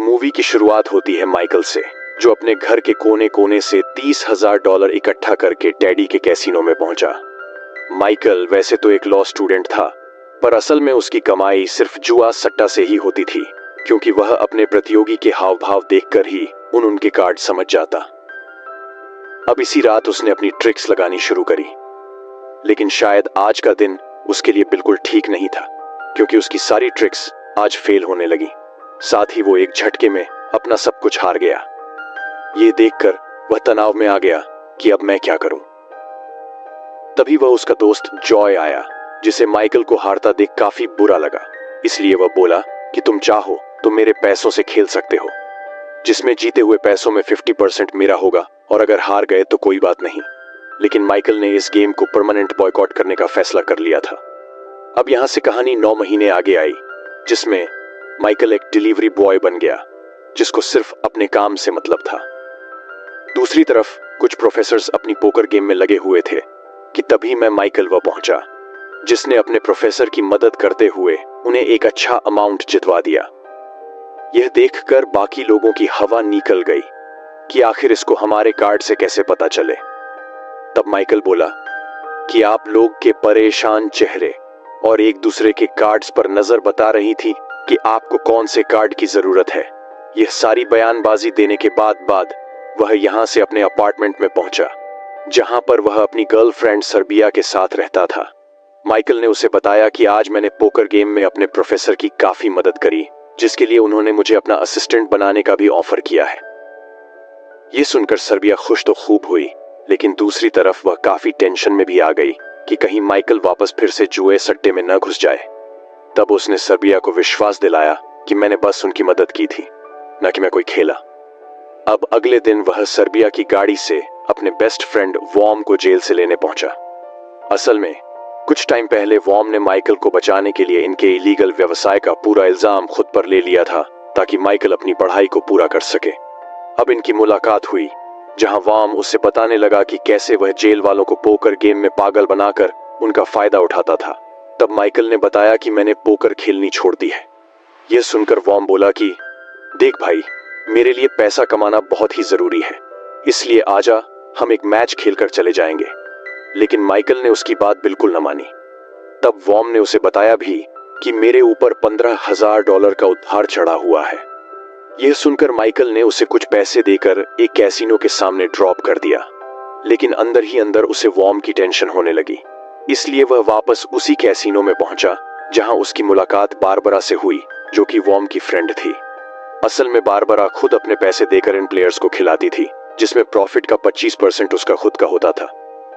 Movie की शुरुआत होती है माइकल से, जो अपने घर के कोने कोने से $30,000 इकट्ठा करके डैडी के कैसीनो में पहुंचा। माइकल वैसे तो एक लॉ स्टूडेंट था, पर असल में उसकी कमाई सिर्फ जुआ सट्टा से ही होती थी, क्योंकि वह अपने प्रतियोगी के हाव भाव देखकर ही उनके कार्ड समझ जाता। अब इसी रात उसने अपनी ट्रिक्स लगानी शुरू करी, लेकिन शायद आज का दिन उसके लिए बिल्कुल ठीक नहीं था, क्योंकि उसकी सारी ट्रिक्स आज फेल होने लगी। साथ ही वो एक झटके में अपना सब कुछ हार गया। ये देखकर वह तनाव में आ गया कि अब मैं क्या करूं। तभी वह उसका दोस्त जॉय आया, जिसे माइकल को हारता देख काफी बुरा लगा। इसलिए वह बोला कि तुम चाहो तो मेरे पैसों से खेल सकते हो, जिसमें जीते हुए पैसों में 50% मेरा होगा, और अगर हार गए तो कोई बात नहीं। लेकिन माइकल ने इस गेम को परमानेंट बॉयकॉट करने का फैसला कर लिया था। अब यहां से कहानी 9 महीने आगे आई, जिसमें माइकल एक डिलीवरी बॉय बन गया, जिसको सिर्फ अपने काम से मतलब था। दूसरी तरफ कुछ प्रोफेसर्स अपनी पोकर गेम में लगे हुए थे कि तभी मैं माइकल वह पहुंचा, जिसने अपने प्रोफेसर की मदद करते हुए उन्हें एक अच्छा अमाउंट जितवा दिया। यह देखकर बाकी लोगों की हवा निकल गई कि आखिर इसको हमारे कार्ड से कैसे पता चले। तब माइकल बोला कि आप लोग के परेशान चेहरे और एक दूसरे के कार्ड्स पर नजर बता रही थी कि आपको कौन से कार्ड की जरूरत है। यह सारी बयानबाजी देने के बाद वह यहां से अपने अपार्टमेंट में पहुंचा, जहां पर वह अपनी गर्लफ्रेंड सर्बिया के साथ रहता था। माइकल ने उसे बताया कि आज मैंने पोकर गेम में अपने प्रोफेसर की काफी मदद करी, जिसके लिए उन्होंने मुझे अपना असिस्टेंट बनाने का भी ऑफर किया है। यह सुनकर सर्बिया खुश तो खूब हुई, लेकिन दूसरी तरफ वह काफी टेंशन में भी आ गई कि कहीं माइकल वापस फिर से जुए सट्टे में न घुस जाए। तब उसने सर्बिया को विश्वास दिलाया कि मैंने बस उनकी मदद की थी, न कि मैं कोई खेला। अब अगले दिन वह सर्बिया की गाड़ी से अपने बेस्ट फ्रेंड वॉर्म को जेल से लेने पहुंचा। असल में कुछ टाइम पहले वॉर्म ने माइकल को बचाने के लिए इनके इलीगल व्यवसाय का पूरा इल्जाम खुद पर ले लिया था, ताकि माइकल अपनी पढ़ाई को पूरा कर सके। अब इनकी मुलाकात हुई, जहां वॉर्म उससे बताने लगा कि कैसे वह जेल वालों को पोकर गेम में पागल बनाकर उनका फायदा उठाता था। तब माइकल ने बताया कि मैंने पोकर खेलनी छोड़ दी है। यह सुनकर वॉर्म बोला कि देख भाई, मेरे लिए पैसा कमाना बहुत ही जरूरी है, इसलिए आजा हम एक मैच खेलकर चले जाएंगे। लेकिन माइकल ने उसकी बात बिल्कुल न मानी। तब वॉर्म ने उसे बताया भी कि मेरे ऊपर $15,000 का उधार चढ़ा हुआ है। यह सुनकर माइकल ने उसे कुछ पैसे देकर एक कैसीनो के सामने ड्रॉप कर दिया, लेकिन अंदर ही अंदर उसे वॉर्म की टेंशन होने लगी। इसलिए वह वापस उसी कैसीनो में पहुंचा जहां उसकी मुलाकात बारबरा से हुई, जो कि वॉर्म की फ्रेंड थी। असल में बारबरा खुद अपने पैसे देकर इन प्लेयर्स को खिलाती थी, जिसमें प्रॉफिट का 25% उसका खुद का होता था।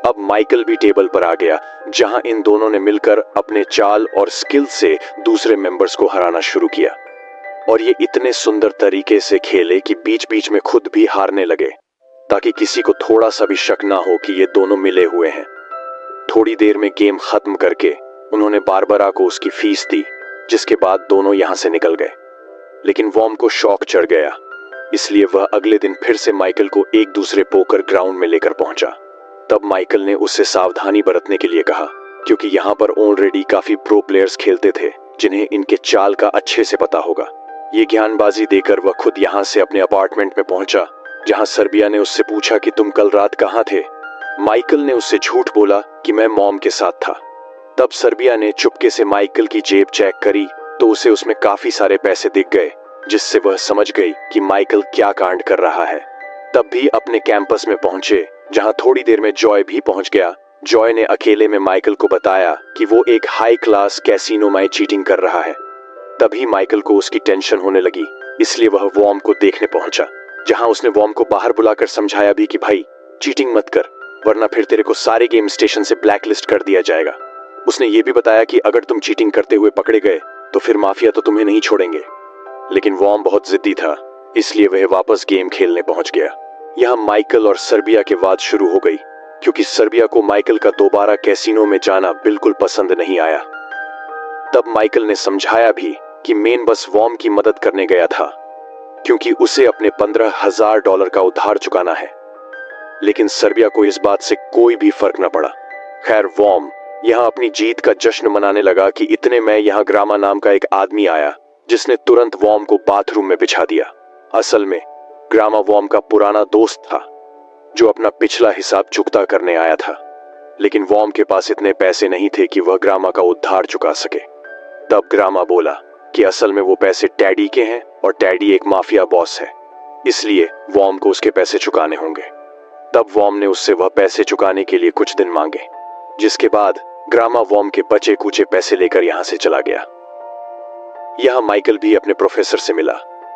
अब माइकल भी टेबल पर आ गया, जहां इन दोनों ने मिलकर अपने चाल और स्किल से दूसरे मेंबर्स को हराना शुरू किया, और ये इतने सुंदर तरीके से खेले कि बीच बीच में खुद भी हारने लगे, ताकि किसी को थोड़ा सा भी शक ना हो कि ये दोनों मिले हुए हैं। थोड़ी देर में गेम खत्म करके उन्होंने बारबरा को उसकी फीस दी, जिसके बाद दोनों यहां से निकल गए। लेकिन वॉर्म को शौक चढ़ गया, इसलिए वह अगले दिन फिर से माइकल को एक दूसरे पोकर ग्राउंड में लेकर पहुंचा। तब माइकल ने उससे सावधानी बरतने के लिए कहा, क्योंकि यहाँ पर ऑलरेडी काफी प्रो प्लेयर्स खेलते थे, जिन्हें इनके चाल का अच्छे से पता होगा। ये ज्ञानबाजी देकर वह खुद यहाँ से अपने अपार्टमेंट में पहुंचा, जहाँ सर्बिया ने उससे पूछा कि तुम कल रात कहाँ थे। माइकल ने उससे झूठ बोला कि मैं मॉम के साथ था। तब सर्बिया ने चुपके से माइकल की जेब चेक करी, तो उसे उसमें काफी सारे पैसे दिख गए, जिससे वह समझ गई कि माइकल क्या कांड कर रहा है। तब भी अपने कैंपस में पहुंचे, जहां थोड़ी देर में जॉय भी पहुंच गया। जॉय ने अकेले में माइकल को बताया कि वो एक हाई क्लास कैसीनो में चीटिंग कर रहा है। तभी माइकल को उसकी टेंशन होने लगी, इसलिए वह वॉर्म को देखने पहुंचा, जहां उसने वॉर्म को बाहर बुलाकर समझाया भी कि भाई चीटिंग मत कर, वरना फिर तेरे को सारे गेम स्टेशन से ब्लैकलिस्ट कर दिया जाएगा। उसने ये भी बताया कि अगर तुम चीटिंग करते हुए पकड़े गए तो फिर माफिया तो तुम्हें नहीं छोड़ेंगे। लेकिन वॉर्म बहुत जिद्दी था, इसलिए वह वापस गेम खेलने पहुंच गया। यहाँ माइकल और सर्बिया के वाद शुरू हो गई, क्योंकि सर्बिया को माइकल का दोबारा कैसीनो में जाना बिल्कुल पसंद नहीं आया। तब माइकल ने समझाया भी कि मेन बस वॉर्म की मदद करने गया था, क्योंकि उसे अपने $15,000 का उधार चुकाना है। लेकिन सर्बिया को इस बात से कोई भी फर्क न पड़ा। खैर, वॉर्म यहाँ अपनी जीत का जश्न मनाने लगा कि इतने में यहाँ ग्रामा नाम का एक आदमी आया, जिसने तुरंत वॉर्म को बाथरूम में बिछा दिया। असल में ग्रामा वॉर्म का पुराना दोस्त था जो अपना पिछला हिसाब चुकता करने आया था, लेकिन वॉर्म के पास इतने पैसे नहीं थे कि वह ग्रामा का उद्धार चुका सके। तब ग्रामा बोला कि असल में वो पैसे टैडी के हैं और टैडी एक माफिया बॉस है, इसलिए वॉर्म को उसके पैसे चुकाने होंगे। तब वॉर्म ने उससे वह पैसे चुकाने के लिए कुछ दिन मांगे, जिसके बाद ग्रामा वॉर्म के बचे कुचे पैसे लेकर यहां से चला गया। यहां माइकल भी अपने प्रोफेसर से मिला,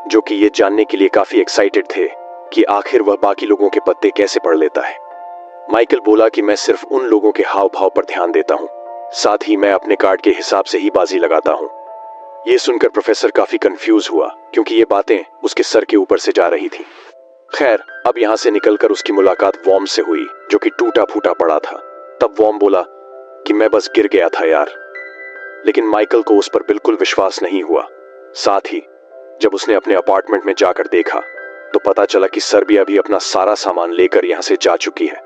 जो कि ये जानने के लिए काफी एक्साइटेड थे कि आखिर वह बाकी लोगों के पत्ते कैसे पढ़ लेता है। माइकल बोला कि मैं सिर्फ उन लोगों के हाव भाव पर ध्यान देता हूं, साथ ही मैं अपने कार्ड के हिसाब से ही बाजी लगाता हूं। यह सुनकर प्रोफेसर काफी कंफ्यूज हुआ, क्योंकि ये बातें उसके सर के ऊपर से जा रही थी। खैर, अब यहां से निकलकर उसकी मुलाकात वॉर्म से हुई, जो कि टूटा फूटा पड़ा था। तब वॉर्म बोला कि मैं बस गिर गया था यार, लेकिन माइकल को उस पर बिल्कुल विश्वास नहीं हुआ। साथ ही जब उसने अपने अपार्टमेंट में जाकर देखा तो पता चला कि सर्बिया भी अपना सारा सामान लेकर यहां से जा चुकी है।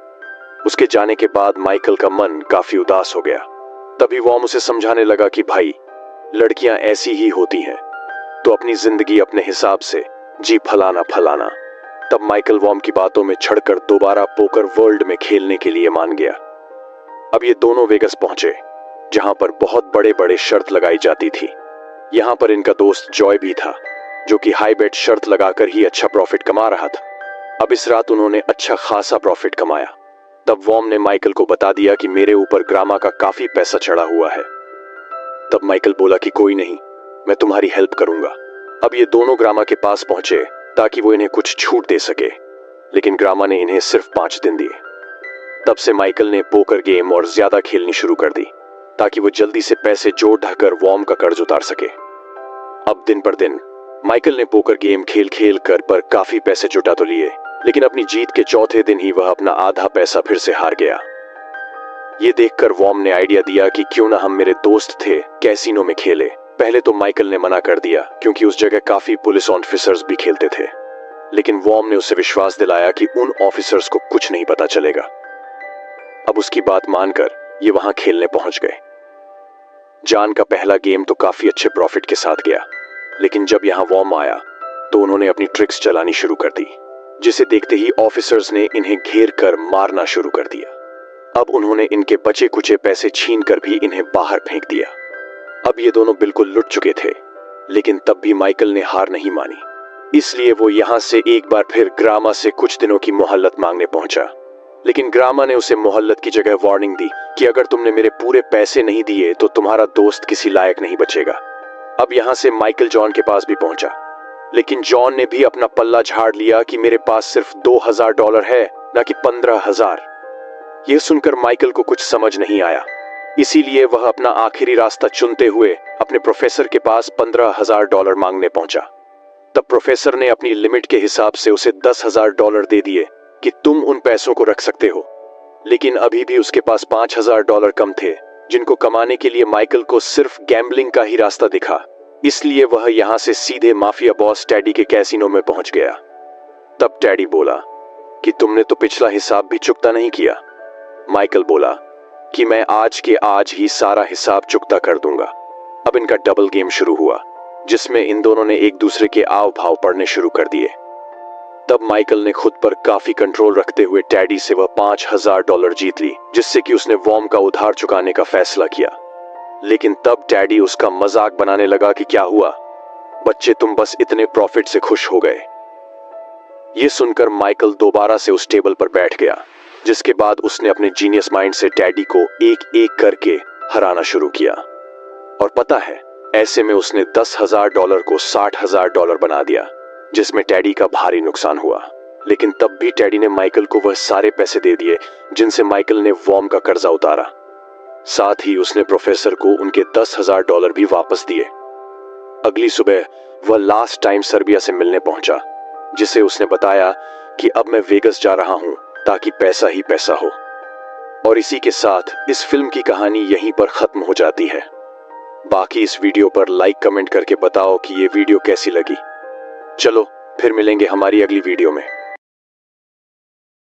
उसके जाने के बाद माइकल का मन काफी उदास हो गया। तभी वॉर्म उसे समझाने लगा कि भाई, लड़कियां ऐसी ही होती हैं, तो अपनी जिंदगी अपने हिसाब से जी फलाना फलाना। तब माइकल वॉर्म की बातों में छड़कर दोबारा पोकर वर्ल्ड में खेलने के लिए मान गया। अब ये दोनों वेगस पहुंचे, जहां पर बहुत बड़े बड़े शर्त लगाई जाती थी। यहां पर इनका दोस्त जॉय भी था, जो कि हाई बेट शर्त लगाकर ही अच्छा प्रॉफिट कमा रहा था। अब इस रात उन्होंने अच्छा खासा प्रॉफिट कमाया। तब वॉर्म ने माइकल को बता दिया कि मेरे ऊपर ग्रामा का काफी पैसा चढ़ा हुआ है। तब माइकल बोला कि कोई नहीं, मैं तुम्हारी हेल्प करूंगा। अब ये दोनों ग्रामा के पास पहुंचे ताकि वो इन्हें कुछ छूट दे सके, लेकिन ग्रामा ने इन्हें सिर्फ 5 दिन दिए। तब से माइकल ने पोकर गेम और ज्यादा खेलनी शुरू कर दी, ताकि वो जल्दी से पैसे जोड़ ढाकर वॉर्म का कर्ज उतार सके। अब दिन पर दिन माइकल ने पोकर गेम खेल खेल कर पर काफी पैसे जुटा तो लिए, लेकिन अपनी जीत के चौथे दिन ही वह अपना आधा पैसा फिर से हार गया। ये देखकर वॉर्म ने आइडिया दिया कि क्यों ना हम मेरे दोस्त थे कैसीनो में खेले। पहले तो माइकल ने मना कर दिया, क्योंकि उस जगह काफी पुलिस ऑफिसर्स भी खेलते थे, लेकिन वॉर्म ने उसे विश्वास दिलाया कि उन ऑफिसर्स को कुछ नहीं पता चलेगा। अब उसकी बात मानकर ये वहां खेलने पहुंच गए। जान का पहला गेम तो काफी अच्छे प्रॉफिट के साथ गया, लेकिन जब यहां वॉर्म आया तो उन्होंने अपनी ट्रिक्स चलानी शुरू कर दी, जिसे देखते ही ऑफिसर्स ने इन्हें घेर कर मारना शुरू कर दिया। अब उन्होंने इनके बचे कुचे पैसे छीन कर भी इन्हें बाहर फेंक दिया। अब ये दोनों बिल्कुल लुट चुके थे, लेकिन तब भी माइकल ने हार नहीं मानी, इसलिए वो यहां से एक बार फिर ग्रामा से कुछ दिनों की मोहल्लत मांगने पहुंचा। लेकिन ग्रामा ने उसे मोहल्लत की जगह वार्निंग दी कि अगर तुमने मेरे पूरे पैसे नहीं दिए तो तुम्हारा दोस्त किसी लायक नहीं बचेगा। अब यहां से माइकल जॉन के पास भी पहुंचा, लेकिन जॉन ने भी अपना पल्ला झाड़ लिया कि मेरे पास सिर्फ $2000 है, न कि 15,000। यह सुनकर माइकल को कुछ समझ नहीं आया, इसीलिए वह अपना आखिरी रास्ता चुनते हुए अपने प्रोफेसर के पास $15,000 मांगने पहुंचा। तब प्रोफेसर ने अपनी लिमिट के हिसाब से उसे $10,000 दे दिए कि तुम उन पैसों को रख सकते हो। लेकिन अभी भी उसके पास $5,000 कम थे, जिनको कमाने के लिए माइकल को सिर्फ गैम्बलिंग का ही रास्ता दिखा। इसलिए वह यहां से सीधे माफिया बॉस टैडी के कैसीनो में पहुंच गया। तब टैडी बोला कि तुमने तो पिछला हिसाब भी चुकता नहीं किया। माइकल बोला कि मैं आज के आज ही सारा हिसाब चुकता कर दूंगा। अब इनका डबल गेम शुरू हुआ, जिसमें इन दोनों ने एक दूसरे के आव भाव पढ़ने शुरू कर दिए। तब माइकल ने खुद पर काफी कंट्रोल रखते हुए टैडी से वह $5,000 जीत ली, जिससे कि उसने वॉर्म का उधार चुकाने का फैसला किया। लेकिन तब टैडी उसका मजाक बनाने लगा कि क्या हुआ बच्चे, तुम बस इतने प्रॉफिट से खुश हो गए। यह सुनकर माइकल दोबारा से उस टेबल पर बैठ गया, जिसके बाद उसने अपने जीनियस माइंड से टैडी को एक एक करके हराना शुरू किया। और पता है, ऐसे में उसने $10,000 को $60,000 बना दिया, जिसमें टैडी का भारी नुकसान हुआ। लेकिन तब भी टैडी ने माइकल को वह सारे पैसे दे दिए जिनसे माइकल ने वॉर्म का कर्जा उतारा। साथ ही उसने प्रोफेसर को उनके $10,000 भी वापस दिए। अगली सुबह वह लास्ट टाइम सर्बिया से मिलने पहुंचा, जिसे उसने बताया कि अब मैं वेगस जा रहा हूं ताकि पैसा ही पैसा हो। और इसी के साथ इस फिल्म की कहानी यहीं पर खत्म हो जाती है। बाकी इस वीडियो पर लाइक कमेंट करके बताओ कि ये वीडियो कैसी लगी। चलो फिर मिलेंगे हमारी अगली वीडियो में।